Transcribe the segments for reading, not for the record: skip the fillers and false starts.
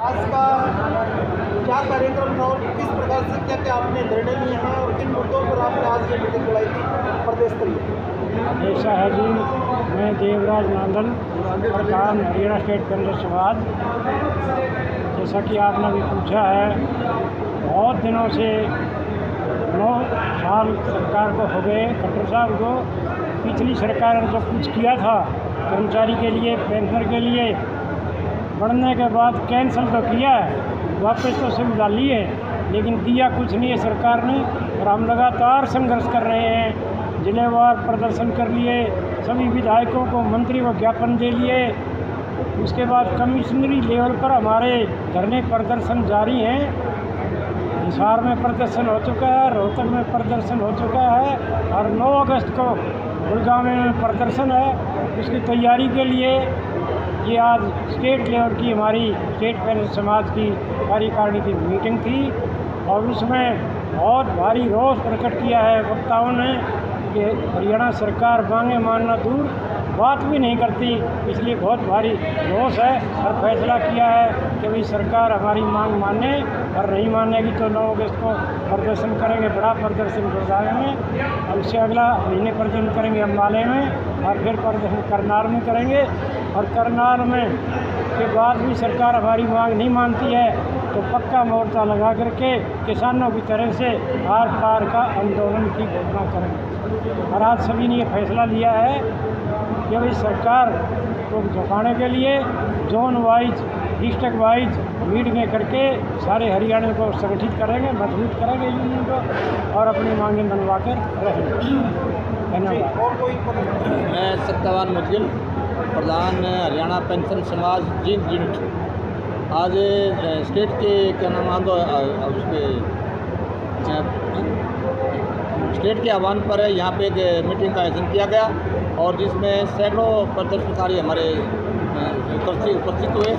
आज का क्या कार्यक्रम था और किस प्रकार से क्या क्या आपने निर्णय लिए हैं और किन मुद्दों पर आपने आज ये मीटिंग बुलाई थी प्रदेश स्तरीय? ऐसा है जी, मैं देवराज नांदल, प्रधान हरियाणा स्टेट कांग्रेस समाज। जैसा कि आपने भी पूछा है, बहुत दिनों से 9 साल सरकार को हो गए, खट्टर साहब को। पिछली सरकार ने जो कुछ किया था कर्मचारी के लिए, पेंशनर के लिए, बढ़ने के बाद कैंसिल तो किया है, वापस तो सुविधा ली है, लेकिन दिया कुछ नहीं है सरकार ने। और हम लगातार संघर्ष कर रहे हैं, जिलेवार प्रदर्शन कर लिए, सभी विधायकों को, मंत्री को ज्ञापन दे लिए। उसके बाद कमिश्नरी लेवल पर हमारे धरने प्रदर्शन जारी हैं। हिसार में प्रदर्शन हो चुका है, रोहतक में प्रदर्शन हो चुका है और 9 अगस्त को गुड़गांव में प्रदर्शन है। उसकी तैयारी के लिए ये आज स्टेट लेवल की हमारी स्टेट कांग्रेस समाज की कार्यकारिणी की मीटिंग थी और उसमें बहुत भारी रोष प्रकट किया है वक्ताओं ने कि हरियाणा सरकार मांगे मानना दूर, बात भी नहीं करती। इसलिए बहुत भारी रोष है और फैसला किया है कि भाई सरकार हमारी मांग माने, और नहीं मानेगी तो 9 अगस्त को प्रदर्शन करेंगे, बड़ा प्रदर्शन गुड़गांव में। और उससे अगला महीने प्रदर्शन करेंगे अम्बाले में और फिर प्रदर्शन करनाल में करेंगे। और करनाल में के बाद भी सरकार हमारी मांग नहीं मानती है तो पक्का मोर्चा लगा करके किसानों की तरह से आर पार का आंदोलन की घोषणा करेंगे। और आज सभी ने ये फैसला लिया है कि भाई सरकार को झुकाने के लिए जोन वाइज, डिस्ट्रिक्ट वाइज मीटिंगें करके सारे हरियाणा को संगठित करेंगे, मजबूत करेंगे यूनियन को और अपनी मांगें मनवा कर रहेंगे। धन्यवाद। मैं सत्तावान मुद्गिल, प्रधान हरियाणा पेंशन समाज जींद यूनिट। आज स्टेट के क्या नाम उसके स्टेट के आह्वान पर यहाँ पे एक मीटिंग का आयोजन किया गया और जिसमें सैकड़ों प्रदर्शनकारी हमारे उपस्थित हुए।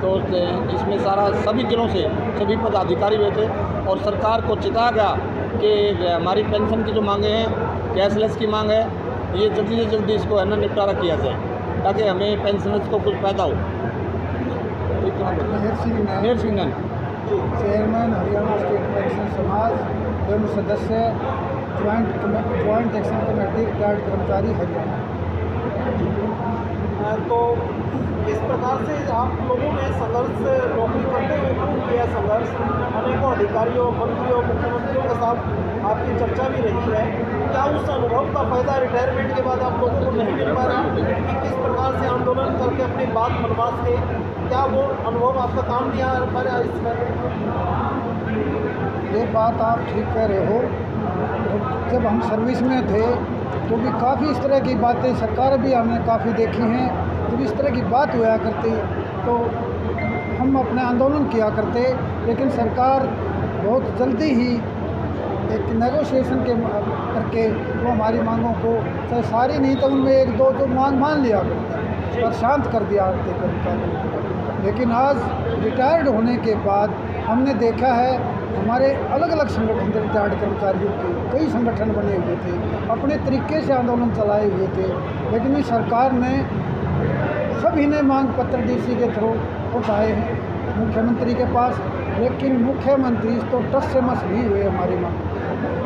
तो इसमें सभी जिलों से सभी पदाधिकारी हुए थे और सरकार को चिता गया कि हमारी पेंशन की जो मांगे हैं, कैशलेस की मांग है, ये जल्दी से जल्दी इसको है ना निपटारा किया जाए ताकि हमें पेंशनर्स को कुछ फायदा हो। Mehar Singh chairman Haryana state pension समाज एवं सदस्य ज्वाइंट एक्शन कमेटी रिटायर्ड कर्मचारी हरियाणा। तो इस प्रकार से आप लोगों ने संघर्ष नौकरी करते हुए शुरू किया संघर्ष, अनेकों अधिकारियों, मंत्रियों, मुख्यमंत्रियों के साथ आपकी चर्चा भी रही है। क्या उस अनुभव का फायदा रिटायरमेंट के बाद आप लोगों को नहीं मिल पा रहा कि किस प्रकार से आंदोलन करके अपनी बात मनवा सके? क्या वो अनुभव आपका काम नहीं आ पा रहा इसमें? ये बात आप ठीक कह रहे हो। जब हम सर्विस में थे तो भी काफ़ी इस तरह की बातें सरकार भी हमने काफ़ी देखी हैं। जब इस तरह की बात हुआ करती तो हम अपने आंदोलन किया करते, लेकिन सरकार बहुत जल्दी ही एक नेगोशिएशन के करके वो हमारी मांगों को, चाहे सारी नहीं तो उनमें 1-2 जो मांग मान लिया करते और शांत कर दिया करते। लेकिन आज रिटायर्ड होने के बाद हमने देखा है हमारे अलग अलग संगठन थे, रिटायर्ड कर्मचारियों के कई संगठन बने हुए थे, अपने तरीके से आंदोलन चलाए हुए थे, लेकिन इस सरकार ने सभी ने मांग पत्र डीसी के थ्रू उठाए हैं मुख्यमंत्री के पास, लेकिन मुख्यमंत्री तो टस से मस नहीं हुए हमारी मांग।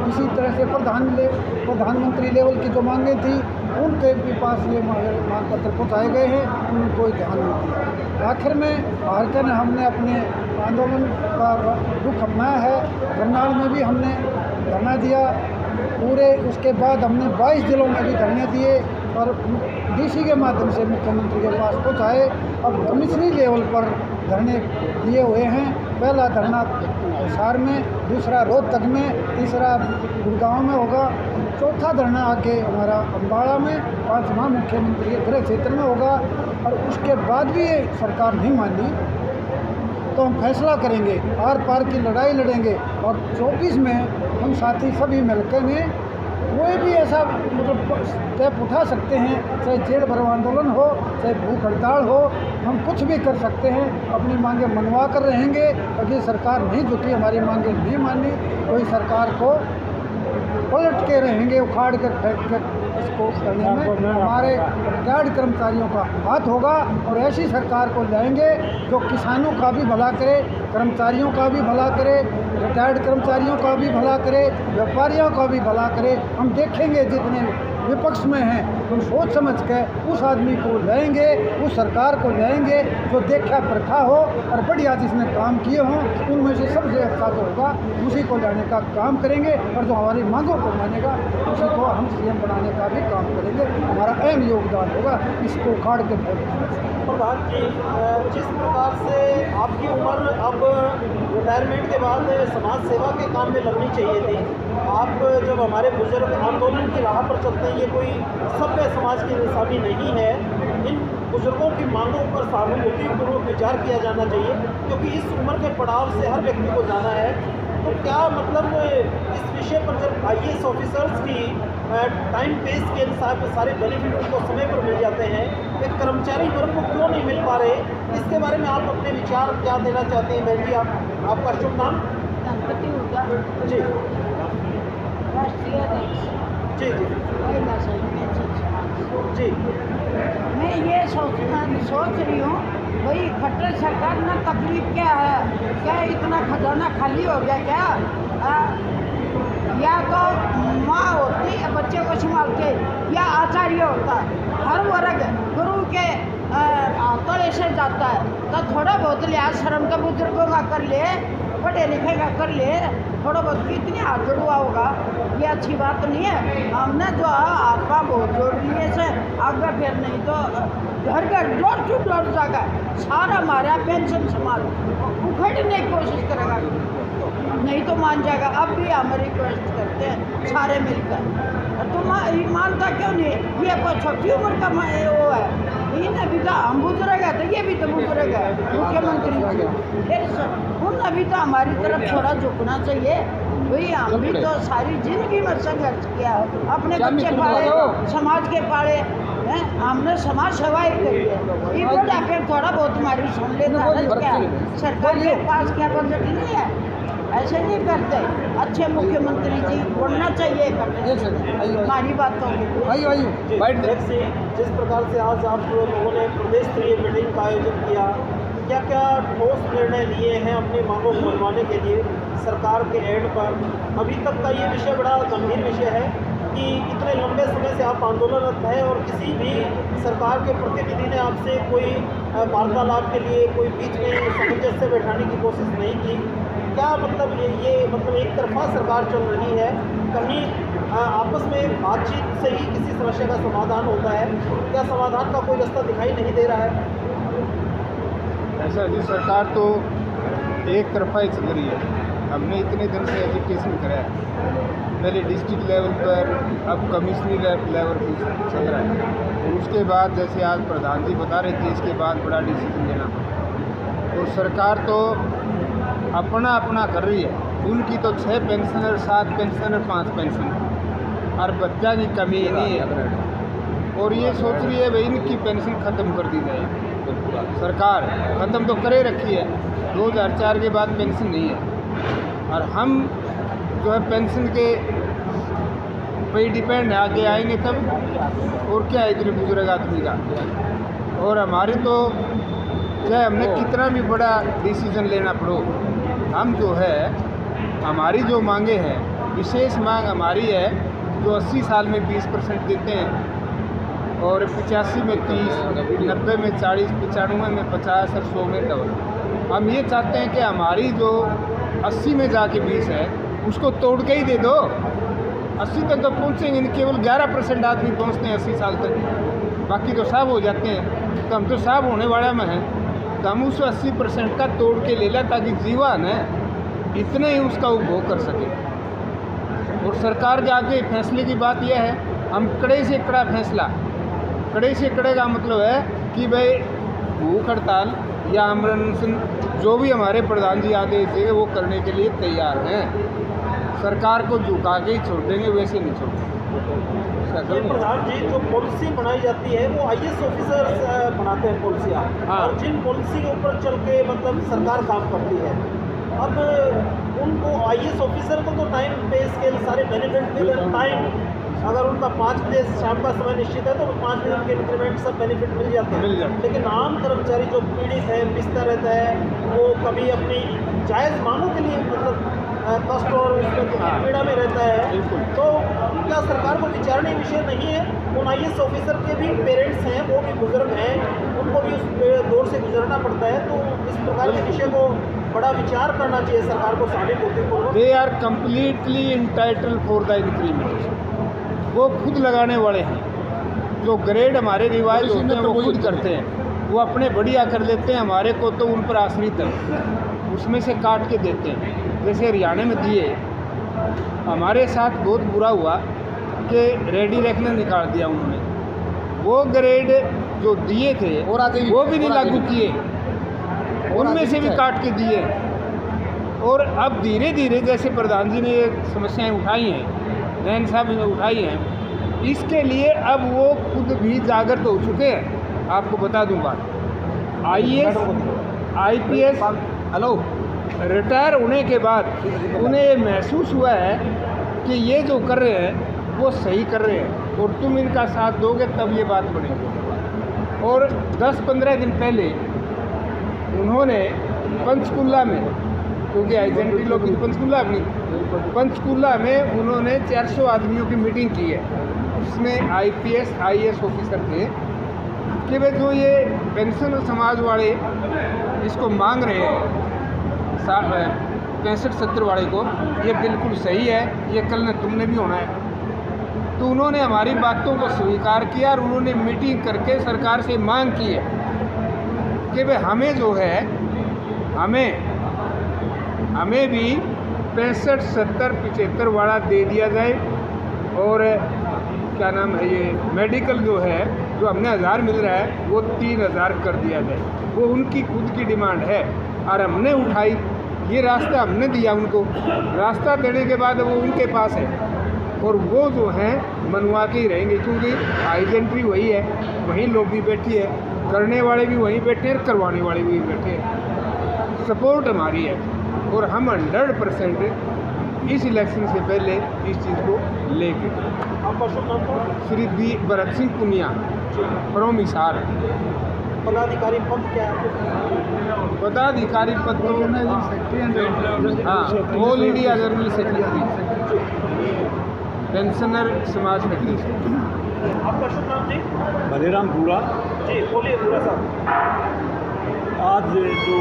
इसी तरह से प्रधानमंत्री लेवल की जो मांगें थी उनके भी पास ये मांग पत्र पहुँचाए गए हैं, उन्होंने कोई ध्यान नहीं दिया। आखिर में हारकर हमने अपने आंदोलन का रुख अपनाया है। करनाल में भी हमने धरना दिया पूरे, उसके बाद हमने 22 जिलों में भी धरने दिए और डीसी के माध्यम से मुख्यमंत्री के पास पहुँचाए। अब कमिश्नरी लेवल पर धरने दिए हुए हैं। पहला धरना हिसार में, दूसरा रोहतक में, तीसरा गुड़गांव में होगा, चौथा धरना आके हमारा अम्बाला में, 5वां मुख्यमंत्री के गृह क्षेत्र में होगा। और उसके बाद भी ये सरकार नहीं मानी तो हम फैसला करेंगे, आर पार की लड़ाई लड़ेंगे। और 24 में हम साथी सभी मिलकर ने कोई भी ऐसा मतलब स्टेप उठा सकते हैं, चाहे जेल भरो आंदोलन हो, चाहे भूख हड़ताल हो, हम कुछ भी कर सकते हैं। अपनी मांगें मनवा कर रहेंगे। अगर सरकार नहीं झुकी, हमारी मांगें नहीं मानी, कोई सरकार को पलट के रहेंगे, उखाड़ कर फेंक कर इसको करने में हमारे रिटायर्ड कर्मचारियों का हाथ होगा और ऐसी सरकार को लाएंगे जो किसानों का भी भला करे, कर्मचारियों का भी भला करे, रिटायर्ड कर्मचारियों का भी भला करे, व्यापारियों का भी भला करे। हम देखेंगे जितने विपक्ष में हैं हम सोच समझ के उस आदमी को लाएंगे, उस सरकार को लाएंगे जो देखा परखा हो और बढ़िया जिसने काम किए हों, उनमें से सबसे अच्छा जो होगा उसी को लाने का काम करेंगे और जो हमारी मांगों को मानेगा उसी को हम सीएम बनाने का भी काम करेंगे। हमारा अहम योगदान होगा इसको उखाड़ के फेंकने। प्रधान जी, जिस प्रकार से आपकी उम्र अब रिटायरमेंट के बाद समाज सेवा के काम में लगनी चाहिए थी, आप जब हमारे बुजुर्ग आंदोलन की राह पर चलते हैं, ये कोई सभ्य समाज की निशानी नहीं है। इन बुजुर्गों की मांगों पर सहानुभूतिपूर्वक विचार किया जाना चाहिए, क्योंकि इस उम्र के पड़ाव से हर व्यक्ति को जाना है। तो क्या मतलब इस विषय पर जब IAS ऑफिसर्स की टाइम पे स्केल सारे बेनिफिट उनको समय पर मिल जाते हैं, एक कर्मचारी वर्ग को क्यों नहीं मिल पा रहे, इसके बारे में आप अपने विचार क्या देना चाहते हैं? बहन जी, आपका शुभ नाम? जी जी जी जी। मैं ये सोच रही हूँ भाई खट्टर सरकार ना तकलीफ क्या है, क्या इतना खजाना खाली हो गया क्या? या तो माँ होती है बच्चे को संभालते या आचार्य होता, हर वर्ग गुरु के तले से जाता है, तो थोड़ा बहुत लिहाज शर्म तो बुजुर्गों का कर ले, पढ़े लिखे का कर ले, थोड़ा बहुत कितनी हाथ जोड़ुआ होगा, ये अच्छी बात नहीं है। हमने जो हाथ पाँव बहुत जोड़ लिए से आगे फिर नहीं तो घर घर डोर टू डोर जाएगा, सारा हमारा पेंशन संभाल उखड़ने की कोशिश करेगा, नहीं तो मान जाएगा। अब भी हम रिक्वेस्ट करते हैं सारे मिलकर, तुम मानता क्यों नहीं? ये कोई छोटी उम्र का वो है, इन्हें भी तो हम बुजुर्ग है तो ये भी तो बुजुर्ग है, मुख्यमंत्री फिर उन्हें भी तो हमारी तरफ थोड़ा झुकना चाहिए। भाई हम भी तो सारी जिंदगी में संघर्ष किया है, अपने बच्चे पाले, समाज के पाले हैं, हमने समाज सेवा ही करी है। ये बोला फिर थोड़ा बहुत हमारी सुन लेता है क्या? सरकार के पास क्या बजट नहीं है, ऐसे नहीं करते। अच्छे मुख्यमंत्री जी बोलना चाहिए हमारी बातों की। जिस प्रकार से आज आप लोगों ने प्रदेश स्तरीय मीटिंग का आयोजन किया, क्या क्या ठोस निर्णय लिए हैं अपनी मांगों को मनवाने के लिए सरकार के एंड पर? अभी तक का ये विषय बड़ा गंभीर विषय है कि इतने लंबे समय से आप आंदोलनरत हैं और किसी भी सरकार के प्रतिनिधि ने आपसे कोई वार्तालाप के लिए कोई बीच में सामंजस्य बैठाने की कोशिश नहीं की। क्या मतलब ये मतलब एक तरफा सरकार चल रही है, कहीं आपस में बातचीत से ही किसी समस्या का समाधान होता है? क्या समाधान का कोई रास्ता दिखाई नहीं दे रहा है? ऐसा जी, सरकार तो एक तरफा ही चल रही है। हमने इतने दिन से एजुकेशन कराया, पहले डिस्ट्रिक्ट लेवल पर, अब कमिश्नरी लेवल पर चल रहा है, और उसके बाद जैसे आज प्रधान जी बता रहे थे इसके बाद बड़ा डिसीजन लेना। और सरकार तो अपना अपना कर रही है, उनकी तो 6 पेंशनर, 7 पेंशनर, 5 पेंशन, और बच्चा की कमी नहीं है। और ये सोच रही है भाई इनकी पेंशन ख़त्म कर दी जाए। सरकार ख़त्म तो करे रखी है, 2004 के बाद पेंशन नहीं है, और हम जो है पेंशन के पे डिपेंड आगे आएंगे तब, और क्या है इतने बुजुर्ग आदमी का। और हमारे तो चाहे हमने कितना भी बड़ा डिसीजन लेना पड़ो, हम जो है हमारी जो मांगे हैं, विशेष मांग हमारी है जो 80 साल में 20% देते हैं, और 85 में 30, 90 में 40, 95 में 50 और 100 में डबल। हम ये चाहते हैं कि हमारी जो 80 में जाके 20 है उसको तोड़ के ही दे दो। 80 तक तो पहुँचेंगे नहीं, केवल 11% आदमी पहुँचते हैं 80 साल तक, बाकी तो साहब हो जाते हैं। तो हम तो साहब होने वाला में हैं, तो हम उस 80% का तोड़ के ले लें ताकि जीवन है इतने ही उसका उपभोग कर सके। और सरकार के आगे फैसले की बात यह है, हम कड़े से कड़ा फैसला, कड़े से कड़े का मतलब है कि भाई भूख हड़ताल या आमरण अनशन जो भी हमारे प्रधान जी आदेश देंगे वो करने के लिए तैयार हैं। सरकार को झुका के ही छोड़ देंगे, वैसे नहीं छोड़ेंगे। प्रधान जी, जो पॉलिसी बनाई जाती है वो IAS ऑफिसर्स बनाते हैं पॉलिसियाँ, और जिन पॉलिसी के ऊपर चल के मतलब सरकार काम करती है, अब उनको IAS ऑफिसर को तो टाइम पे स्केल सारे बेनिफिट मिल, टाइम अगर उनका 5 बजे शाम का समय निश्चित है तो 5 बजे उनके इंक्रीमेंट सब बेनिफिट मिल जाते हैं। लेकिन आम कर्मचारी जो पीड़ित है, पिसता रहता है, वो कभी अपनी जायज़ मांगों के लिए मतलब कष्ट और उसमें पीड़ा में रहता है, तो क्या सरकार को विचारणीय विषय नहीं है? उन IAS ऑफिसर के भी पेरेंट्स हैं, वो भी बुजुर्ग हैं, उनको भी उस दौर से गुजरना पड़ता है, तो इस प्रकार के विषय को बड़ा विचार करना चाहिए सरकार को सहानुभूतिपूर्वक। They are completely entitle for the increment. वो खुद लगाने वाले हैं। जो ग्रेड हमारे रिवाइज होते हैं वो खुद करते हैं, वो अपने बढ़िया कर लेते हैं, हमारे को तो उन पर आश्रित है, उसमें से काट के देते हैं। जैसे हरियाणा में दिए, हमारे साथ बहुत बुरा हुआ कि रेडी रैक ने निकाल दिया उन्होंने। वो ग्रेड जो दिए थे वो भी नहीं लागू किए, उनमें से भी काट के दिए। और अब धीरे धीरे जैसे प्रधान जी ने ये समस्याएं उठाई हैं, नयन साहब ने उठाई हैं, इसके लिए अब वो खुद भी जागृत हो चुके हैं। आपको बता दूं बात, IAS IPS हेलो रिटायर होने के बाद उन्हें ये महसूस हुआ है कि ये जो कर रहे हैं वो सही कर रहे हैं, और तुम इनका साथ दोगे तब ये बात बनेगी। और 10-15 दिन पहले उन्होंने पंचकुला में, क्योंकि आइडेंटिटी लोग पंचकुला में उन्होंने 400 आदमियों की मीटिंग की है। उसमें IPS IAS ऑफिसर थे कि भाई जो ये पेंशन समाज वाले इसको मांग रहे हैं 65-70 वाले को, ये बिल्कुल सही है, ये कल न तुमने भी होना है। तो उन्होंने हमारी बातों को स्वीकार किया और उन्होंने मीटिंग करके सरकार से मांग की है कि भाई हमें जो है हमें भी 65, 70, 75 वाला दे दिया जाए। और क्या नाम है, ये मेडिकल जो है जो हमने 1000 मिल रहा है वो 3000 कर दिया जाए। वो उनकी खुद की डिमांड है और हमने उठाई, ये रास्ता हमने दिया उनको। रास्ता देने के बाद वो उनके पास है और वो जो हैं मनवा के ही रहेंगे, क्योंकि आइडेंटिटी वही है, वहीं लोग भी बैठी है, करने वाले भी वहीं बैठे हैं, करवाने वाले भी बैठे हैं। सपोर्ट हमारी है और हम 100% इस इलेक्शन से पहले इस चीज़ को लेंगे। आपका शुभ नाम तो? Shri B Bharat Singh Punia from Hisar. पदाधिकारी पद क्या है? पदाधिकारी पद तो हाँ, all India general secretary, pensioner Samaj federation. आपका शुभ नाम जी? बलेराम पूरा। जी बोलिए पूरा साहब। आज जो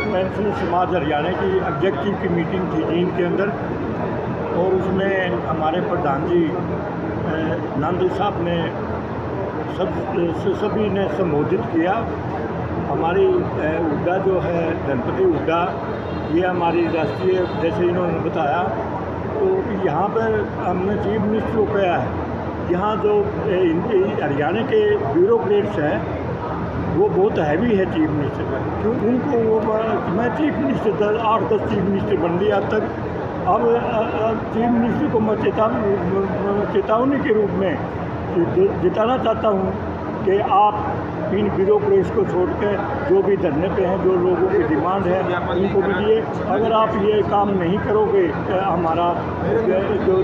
पेंशन समाज हरियाणा की एग्जेक्टिव की मीटिंग थी जींद के अंदर, और उसमें हमारे प्रधान जी नंदल साहब ने सभी ने संबोधित किया। हमारी हुड्डा जो है गणपति हुड्डा, ये हमारी राष्ट्रीय, जैसे इन्होंने बताया, तो यहाँ पर हमने चीफ मिनिस्टर को कहा है, यहाँ जो हरियाणा के ब्यूरोक्रेट्स हैं वो बहुत हैवी है चीफ मिनिस्टर का, क्यों उनको वो, मैं चीफ मिनिस्टर 8-10 चीफ मिनिस्टर बन लिया अब तक। अब चीफ मिनिस्टर को मैं चेतावनी के रूप में जिताना चाहता हूँ कि आप इन ब्यूरोक्रेट्स को छोड़कर जो भी धरने पे हैं, जो लोगों की डिमांड है उनको दीजिए। अगर आप ये काम नहीं करोगे, हमारा जो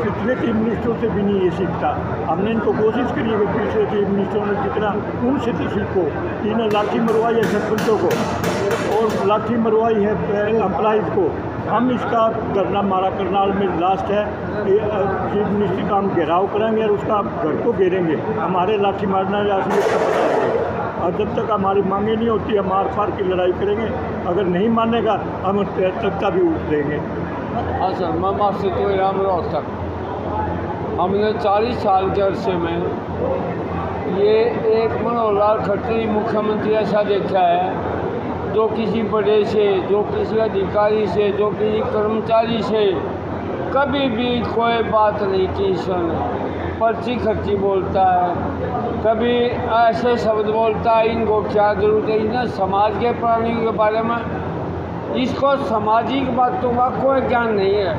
पिछले चीफ मिनिस्टरों से भी नहीं ये सीखता, हमने इनको कोशिश करी है कि पिछले चीफ मिनिस्टरों ने जितना उनसे तो सीखो। इन्हें लाठी मरवाई है सरपंचों को और लाठी मरवाई है एम्प्लॉइज़ को। हम इसका धरना हमारा करनाल में लास्ट है, चीफ मिनिस्टर का हम घेराव करेंगे और उसका घर को घेरेंगे। हमारे लाठी मारना या इसका पता लगेगा, और जब तक हमारी मांगे नहीं होती हम आर पार की लड़ाई करेंगे। अगर नहीं मानेगा हम तख्ता भी उठ देंगे। हाँ सर, मैं आपसे तो इनाम रोहतक, हमने 40 साल के अरसे में ये एक मनोहर लाल खट्टर मुख्यमंत्री ऐसा देखा है जो किसी बड़े से, जो किसी अधिकारी से, जो किसी कर्मचारी से कभी भी कोई बात नहीं की इसने। पर्ची खर्ची बोलता है, कभी ऐसे शब्द बोलता है, इनको क्या जरूरत है, इन्हें समाज के प्राणियों के बारे में, इसको सामाजिक बातों का कोई ज्ञान नहीं है।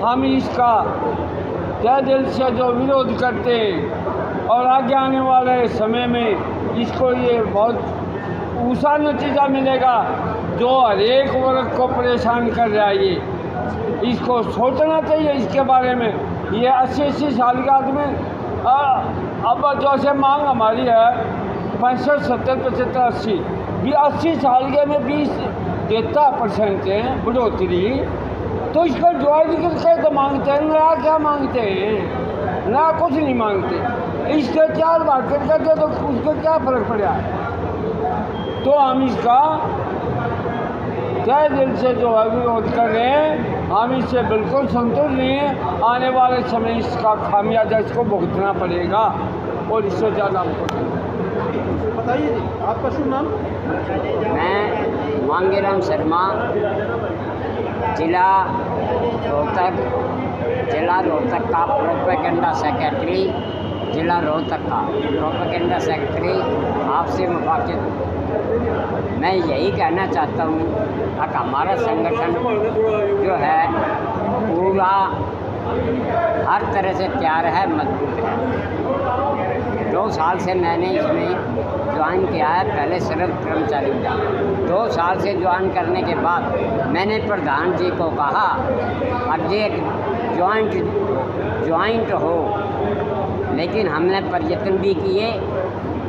हम इसका तहे दिल से जो विरोध करते हैं और आगे आने वाले समय में इसको ये बहुत ऊँचा नतीजा मिलेगा जो हर एक वर्ग को परेशान कर रहा है। ये इसको सोचना चाहिए इसके बारे में। ये 80 साल के आदमी अब जैसे मांग हमारी है 65, 70, 75, 80 भी 80 साल के में 20 देता % है बढ़ोतरी, तो इस पर ज्वाइन करके तो मांगते हैं, नया क्या मांगते हैं, नया कुछ नहीं मांगते। इसके 4 बार करते तो उसको क्या फर्क पड़ा। तो हम इसका तय दिल से जो है विरोध कर रहे हैं, हम इससे बिल्कुल संतुष्ट नहीं हैं। आने वाले समय इसका खामियाजा इसको भुगतना पड़ेगा और इससे ज़्यादा हमको बताइए जी, आपका शुभ नाम? मैं मांगेराम शर्मा, जिला रोहतक का प्रोपेगेंडा सेक्रेटरी, जिला रोहतक का प्रोपेगेंडा सेक्रेटरी आपसे मुखातिब। मैं यही कहना चाहता हूँ कि हमारा संगठन जो है पूरा हर तरह से तैयार है, मजबूत है। 2 साल से मैंने इसमें ज्वाइन किया है, पहले सिर्फ कर्मचारी था। 2 साल से ज्वाइन करने के बाद मैंने प्रधान जी को कहा अब ये ज्वाइंट हो, लेकिन हमने प्रयत्न भी किए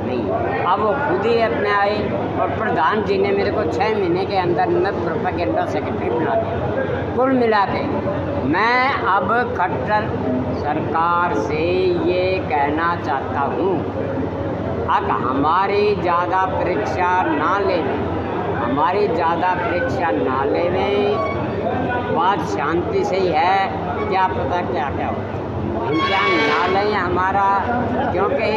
नहीं। अब वो खुद ही अपने आए और प्रधान जी ने मेरे को 6 महीने के अंदर मैं प्रोपेगेंडा सेक्रेटरी बना दिया। कुल मिला के मैं अब खट्टर सरकार से ये कहना चाहता हूँ अब हमारी ज़्यादा परीक्षा ना लेवें, हमारी ज़्यादा परीक्षा ना लेवें। बात शांति से ही है, क्या पता क्या क्या हो, इम्तिहान ना लें हमारा, क्योंकि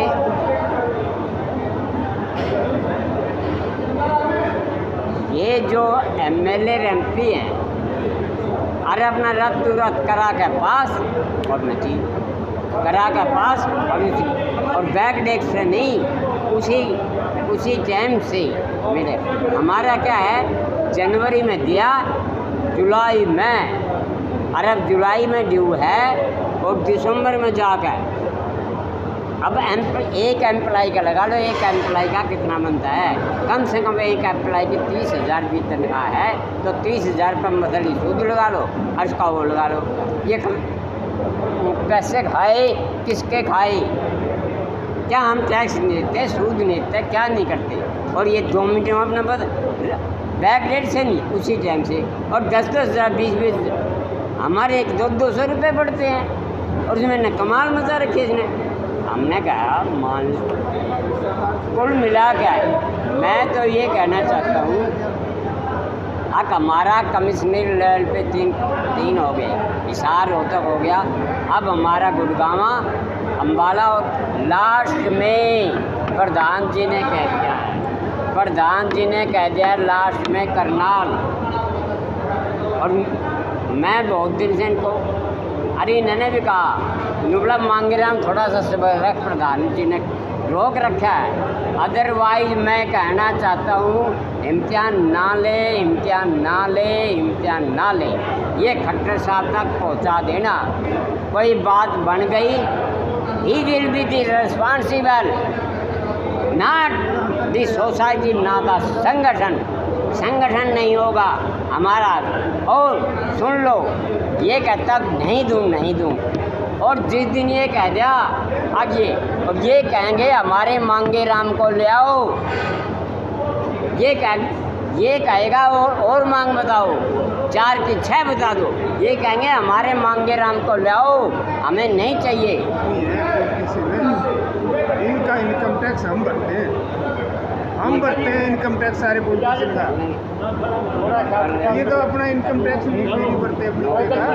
ये जो MLA MP हैं, अरे अपना रद्द करा के पास और नतीज करा के पास और बैक डेट से नहीं, उसी टाइम से मिले। हमारा क्या है, जनवरी में दिया, जुलाई में, अरब जुलाई में ड्यू है और दिसंबर में जाकर अब एक एम्प्लॉय का लगा लो, एक एम्प्लॉय का कितना बनता है, कम से कम एक एम्प्लॉय की 30,000 भी तनख्वाह है, तो 30,000 पर मसली सूद लगा लो, अर्ज का वो लगा लो। ये पैसे खाए किसके खाए, क्या हम टैक्स नहीं देते, सूद नहीं देते, क्या नहीं करते। और ये 2 मिनट में अपना बैक डेट से नहीं, उसी टाइम से, और 10-10 हज़ार 20-20 हमारे 100-200 रुपये बढ़ते हैं, और उसमें न कमाल मचा रखी इसने। हमने कहा मान कुल मिला के मैं तो ये कहना चाहता हूँ अब हमारा कमिश्नर लेवल पे तीन हो गए, हिसार रोहतक हो गया, अब हमारा गुड़गांवा, अम्बाला, और लास्ट में प्रधान जी ने कह दिया लास्ट में करनाल। और मैं बहुत दिन से इनको इन्होंने भी कहा नुबला मांगेराम थोड़ा सा रख, प्रधान जी ने रोक रखा है। अदरवाइज मैं कहना चाहता हूँ इम्तिहान ना ले, ये खट्टर साहब तक पहुँचा देना। कोई बात बन गई, he will be the responsible, not the society, ना द संगठन नहीं होगा हमारा। और सुन लो, ये कहता नहीं दूँ, और जिस दिन ये कह दिया आगे, और ये कहेंगे हमारे मांगेराम को ले आओ, ये कहेगा और मांग बताओ, 4 की 6 बता दो, ये कहेंगे हमारे मांगेराम को ले आओ, हमें नहीं चाहिए। इनका इनकम टैक्स हम भरते हैं इनकम टैक्स सारे पॉलिटिशियन का। ये तो अपना इनकम टैक्स नहीं भरते अपने का,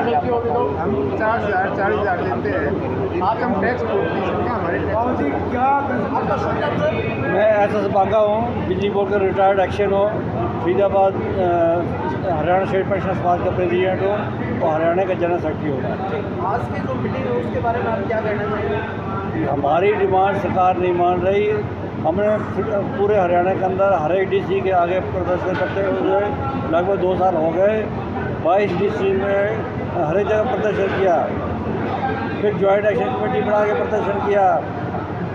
हम 40,000 देते हैं इनकम टैक्स पॉलिटिशियन का हमारे टैक्स। मैं SS बांगा हूँ, बिजली बोर्ड का रिटायर्ड एक्शन हो, फरीदाबाद हरियाणा स्टेट पेंशन समाज का प्रेसिडेंट हो और हरियाणा का जनरल सेक्रेटरी होगा। आज की जो मीटिंग है उसके बारे में आप क्या कहना चाहिए? हमारी डिमांड सरकार नहीं मान रही। हमने पूरे हरियाणा के अंदर हर एक DC के आगे प्रदर्शन करते हुए लगभग 2 साल हो गए। 22 DC में हर एक जगह प्रदर्शन किया, फिर जॉइंट एक्शन कमेटी बना के प्रदर्शन किया,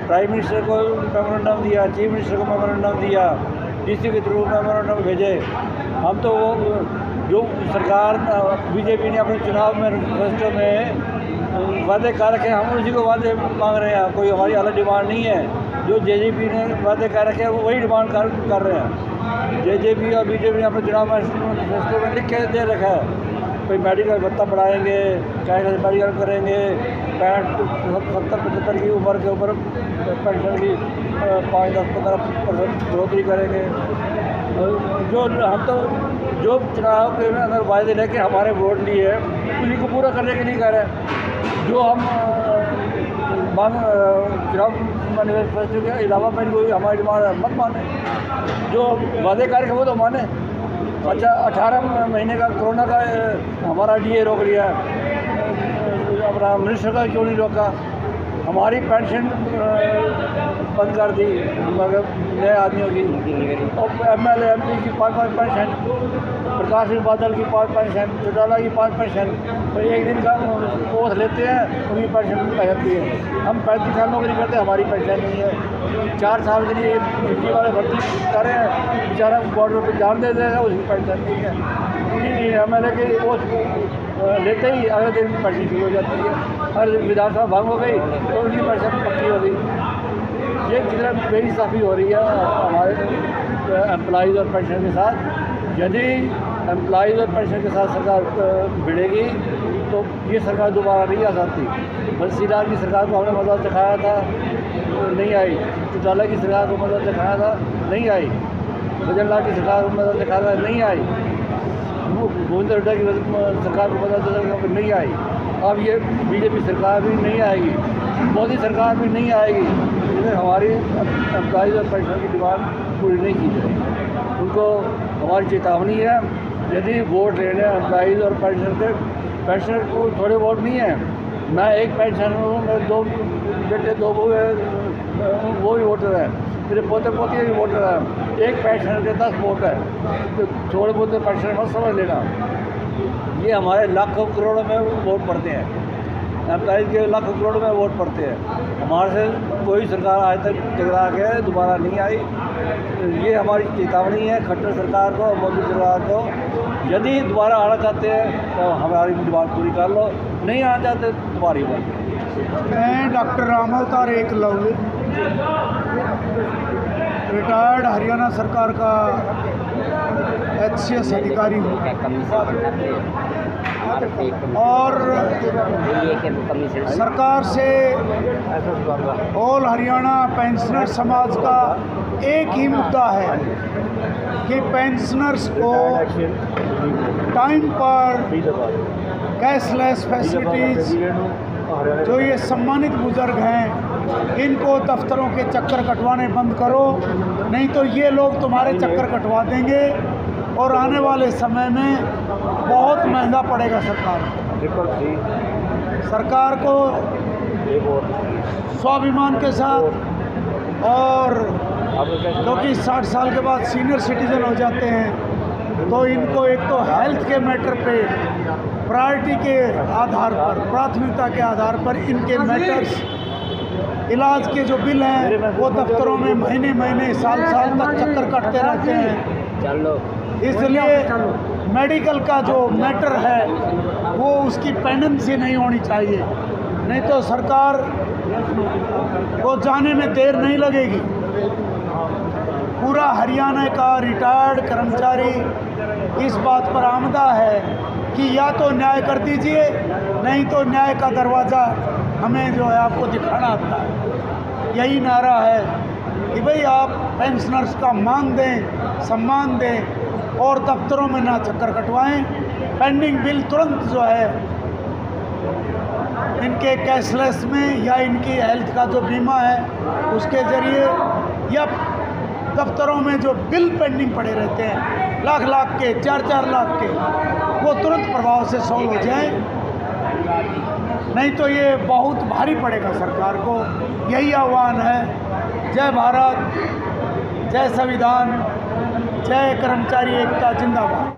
प्राइम मिनिस्टर को मेमोरेंडम दिया, चीफ मिनिस्टर को मेमोरेंडम दिया, DC के थ्रू मेमोरेंडम भेजे। हम तो जो सरकार BJP ने अपने चुनाव मैनिफेस्टो में वादे कर रखे हैं, हम उसी को वादे मांग रहे हैं। कोई हमारी अलग डिमांड नहीं है। जो जेजेपी ने वादे कर रखे हैं वो वही डिमांड कर रहे हैं। जेजेपी और बीजेपी ने अपने चुनाव मैनिफेस्टो में लिख के दे रखा है कोई मेडिकल भत्ता बढ़ाएंगे, चाहे मेडिकल करेंगे, 65-70-75 की उम्र के ऊपर पेंशन की 5-10-15% बढ़ोतरी करेंगे। जो हम तो जो चुनाव के अंदर वायदे लेके हमारे वोट लिए है उसी को पूरा करने के लिए कह रहे हैं। जो हम चुनाव मैनिफेस्टो के अलावा मैंने कोई हमारी डिमांड मत माने, जो वादे कार्य वो तो माने। अच्छा 18 महीने का कोरोना का हमारा डीए रोक लिया, अपना मिनिस्टर का क्यों नहीं रोका? हमारी पेंशन बंद कर दी मगर नए आदमियों की, और MLA MP की 5 पेंशन, प्रकाश सिंह बादल की 5 पेंशन, चौटाला की 5 पेंशन, तो एक दिन का ओथ लेते हैं उनकी पेंशन आ जाती है। हम 35 साल नौकरी करते हैं, हमारी पेंशन नहीं है। 4 साल के लिए ड्यूटी वाले भर्ती कर रहे हैं, बेचारा बॉर्डर पर जान दे देगा, उसकी पेंशन नहीं है। MLA के ओथ लेते ही अगले दिन पेंशन शुरू हो जाती है। हर विधानसभा भंग हो गई तो उनकी पेंशन पक्की हो गई। ये कितना बेइंसाफ़ी हो रही है हमारे एम्प्लॉइज़ और पेंशन के साथ। यदि एम्प्लॉइज़ और पेंशन के साथ सरकार भिड़ेगी तो ये सरकार दोबारा नहीं आ सकती। बंसीलाल की सरकार को हमने मदद दिखाया था, नहीं आई। चौटाला की सरकार को मदद दिखाया था, नहीं आई। भजन लाल की सरकार को मदद दिखाया था, नहीं आई। गोविंद हुड्डा की सरकार को मदद नहीं आई। अब ये बीजेपी सरकार भी नहीं आएगी, मोदी सरकार भी नहीं आएगी, जिसमें हमारी एम्प्लॉइज़ और पेंशन की डिमांड पूरी नहीं की जाएगी। उनको हमारी चेतावनी है, यदि वोट लेने एम्प्लॉइज़ और पेंशन को थोड़े वोट नहीं है। मैं एक पेंशन हूँ, मेरे 2 बेटे 2 बहू वो भी वोटर है, मेरे पोते पोती भी वोटर है। एक पेंशन के 10 वोट है, तो थोड़े बहुत पेंशन मत समझ लेना। ये हमारे लाखों करोड़ों में वोट पड़ते हैं, एम्प्लॉइज़ के लाखों करोड़ में वोट पड़ते हैं। हमारे से कोई सरकार आज तक टकरा के दोबारा नहीं आई। ये हमारी चेतावनी है खट्टर सरकार को, मोदी सरकार को। यदि दोबारा आना चाहते हैं तो हमारी डिमांड पूरी कर लो, नहीं आना चाहते तुम्हारी बात। मैं डॉक्टर राम अवतार एकलव्य, रिटायर्ड हरियाणा सरकार का HCS अधिकारी हूँ और सरकार से ऑल हरियाणा पेंशनर समाज का एक ही मुद्दा है कि पेंशनर्स को टाइम पर कैशलेस फैसिलिटीज़, जो ये सम्मानित बुजुर्ग हैं इनको दफ्तरों के चक्कर कटवाने बंद करो, नहीं तो ये लोग तुम्हारे चक्कर कटवा देंगे और आने वाले समय में बहुत महंगा पड़ेगा सरकार को स्वाभिमान के साथ। और क्योंकि 60 साल के बाद सीनियर सिटीजन हो जाते हैं तो इनको एक तो हेल्थ के मैटर पे प्रायोरिटी के आधार पर, प्राथमिकता के आधार पर इनके मैटर्स, इलाज के जो बिल हैं वो दफ्तरों में महीने महीने साल साल तक चक्कर काटते रहते हैं। इसलिए मेडिकल का जो मैटर है वो उसकी पेंडेंसी नहीं होनी चाहिए, नहीं तो सरकार को जाने में देर नहीं लगेगी। पूरा हरियाणा का रिटायर्ड कर्मचारी इस बात पर आमदा है कि या तो न्याय कर दीजिए, नहीं तो न्याय का दरवाज़ा हमें जो है आपको दिखाना आता है। यही नारा है कि भाई आप पेंशनर्स का मान दें, सम्मान दें और दफ्तरों में ना चक्कर कटवाएं। पेंडिंग बिल तुरंत जो है इनके कैशलेस में या इनकी हेल्थ का जो बीमा है उसके ज़रिए, या दफ्तरों में जो बिल पेंडिंग पड़े रहते हैं लाख लाख के, 4-4 लाख के, वो तुरंत प्रभाव से सॉल्व हो जाए, नहीं तो ये बहुत भारी पड़ेगा सरकार को। यही आह्वान है। जय भारत, जय संविधान, जय कर्मचारी एकता जिंदाबाद।